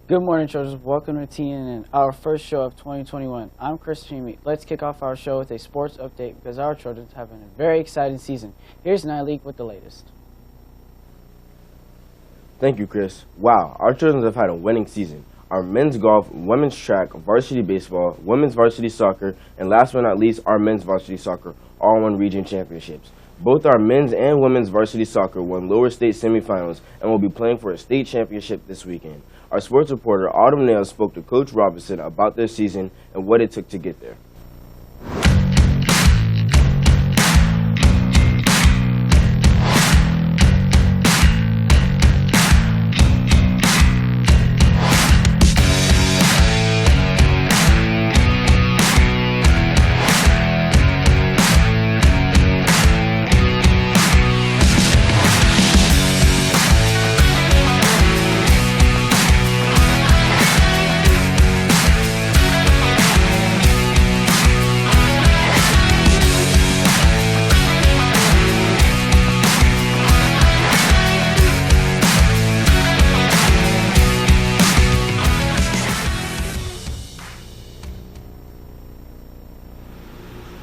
Good morning, children. Welcome to TNN, our first show of 2021. I'm Chris Chimmy. Let's kick off our show with a sports update because our children have having a very exciting season. Here's Nyleek with the latest. Thank you, Chris. Wow, our children have had a winning season. Our men's golf, women's track, varsity baseball, women's varsity soccer, and last but not least, our men's varsity soccer all won region championships. Both our men's and women's varsity soccer won lower state semifinals and will be playing for a state championship this weekend. Our sports reporter, Autumn Nails, spoke to Coach Robinson about their season and what it took to get there.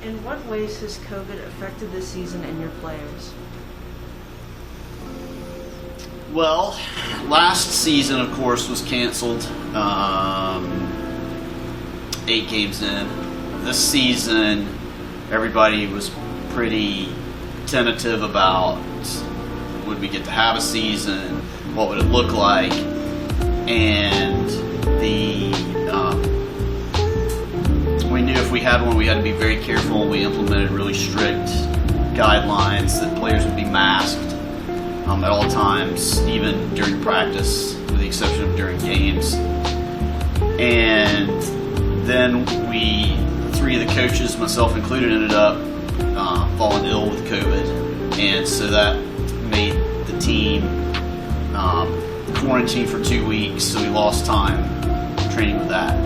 In what ways has COVID affected this season and your players? Well, last season, of course, was canceled 8 games in. This season, everybody was pretty tentative about would we get to have a season, what would it look like, and we knew if we had one, we had to be very careful. We implemented really strict guidelines that players would be masked at all times, even during practice, with the exception of during games. And then 3 of the coaches, myself included, ended up falling ill with COVID. And so that made the team quarantine for 2 weeks, so we lost time training with that.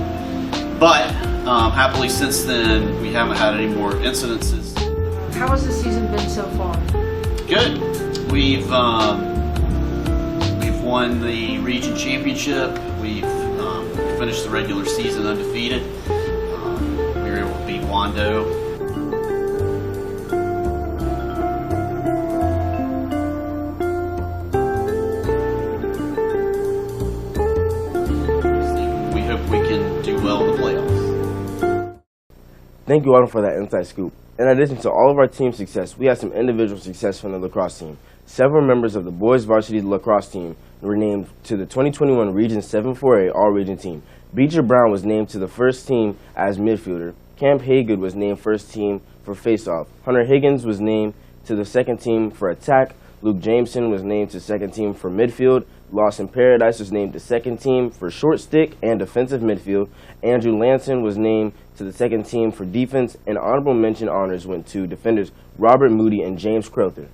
But happily since then, we haven't had any more incidences. How has the season been so far? Good. We've won the region championship. We've finished the regular season undefeated. We were able to beat Wando. We hope we can do well in the playoffs. Thank you, Autumn, for that inside scoop. In addition to all of our team success, we had some individual success from the lacrosse team. Several members of the boys varsity lacrosse team were named to the 2021 Region 7-4A All-Region team. Beecher Brown was named to the first team as midfielder. Camp Haygood was named first team for faceoff. Hunter Higgins was named to the second team for attack. Luke Jameson was named to second team for midfield. Lawson Paradise was named to second team for short stick and defensive midfield. Andrew Lanson was named to the second team for defense, and honorable mention honors went to defenders Robert Moody and James Crowther.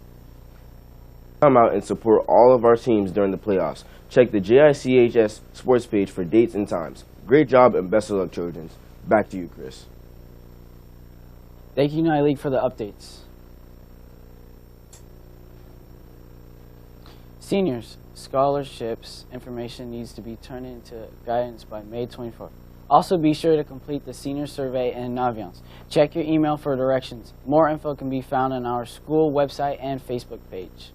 Come out and support all of our teams during the playoffs. Check the JICHS sports page for dates and times. Great job and best of luck, Trojans. Back to you, Chris. Thank you, Nyleek, for the updates. Seniors, scholarships information needs to be turned into guidance by May 24th. Also, be sure to complete the senior survey in Naviance. Check your email for directions. More info can be found on our school website and Facebook page.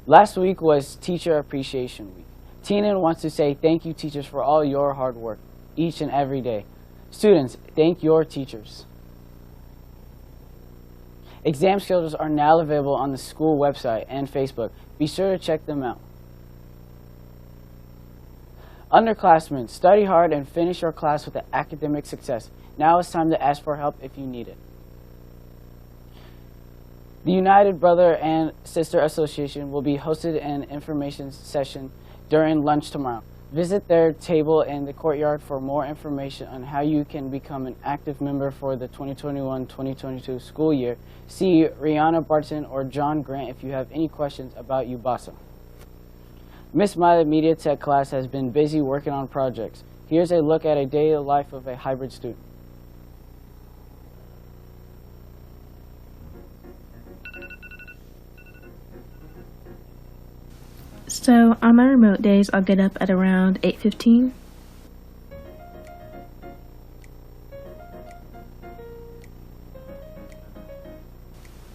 Last week was Teacher Appreciation Week. TNN wants to say thank you, teachers, for all your hard work each and every day. Students, thank your teachers. Exam schedules are now available on the school website and Facebook. Be sure to check them out. Underclassmen, study hard and finish your class with academic success. Now it's time to ask for help if you need it. The United Brother and Sister Association will be hosted an information session during lunch tomorrow. Visit their table in the courtyard for more information on how you can become an active member for the 2021-2022 school year. See Rihanna Barton or John Grant if you have any questions about UBASA. Miss Mila Media Tech class has been busy working on projects. Here's a look at a day in the life of a hybrid student. So on my remote days, I'll get up at around 8:15.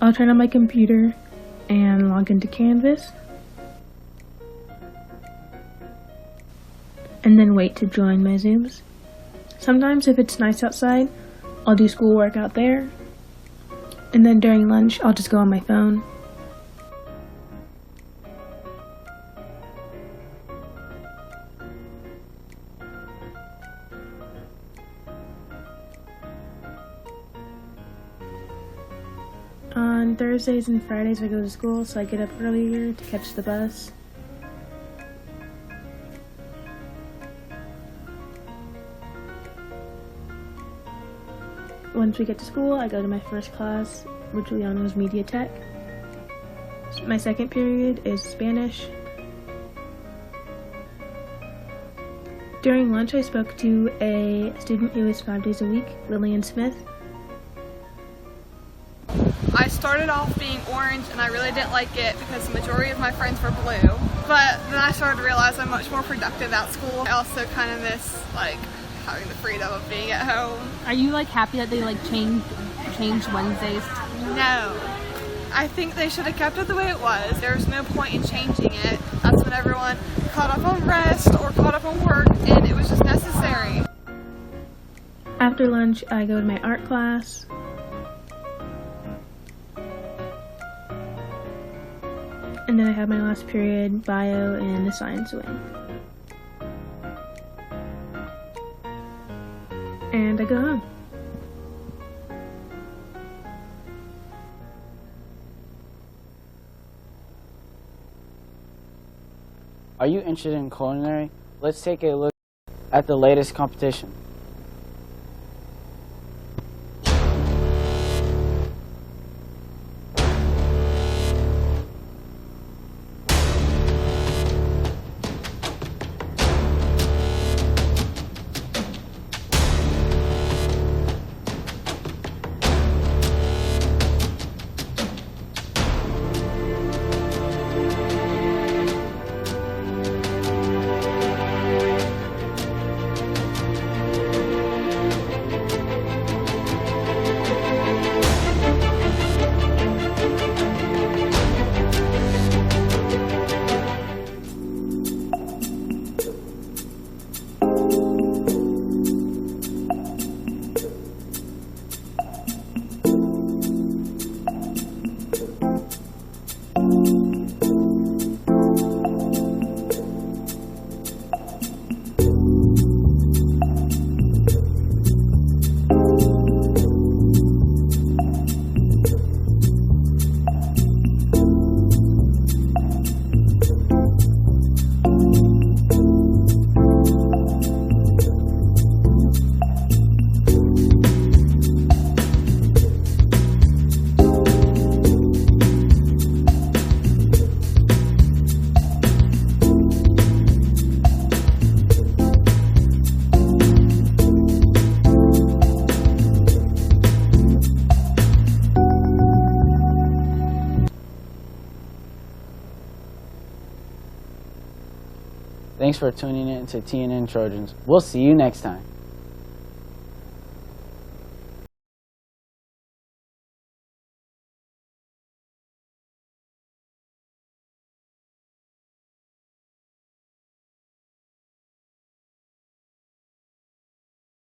I'll turn on my computer and log into Canvas, and then wait to join my Zooms. Sometimes if it's nice outside, I'll do schoolwork out there, and then during lunch, I'll just go on my phone. On Thursdays and Fridays I go to school, so I get up earlier to catch the bus. Once we get to school, I go to my first class, which we all know is Media Tech. My second period is Spanish. During lunch, I spoke to a student who is 5 days a week, Lillian Smith. I started off being orange and I really didn't like it because the majority of my friends were blue. But then I started to realize I'm much more productive at school. I also kind of miss having the freedom of being at home. Are you happy that they changed Wednesdays? No. I think they should have kept it the way it was. There's no point in changing it. That's when everyone caught up on rest or caught up on work, and it was just necessary. After lunch, I go to my art class. And then I have my last period, bio, in the science wing. And I go home. Are you interested in culinary? Let's take a look at the latest competition. Thanks for tuning in to TNN Trojans. We'll see you next time.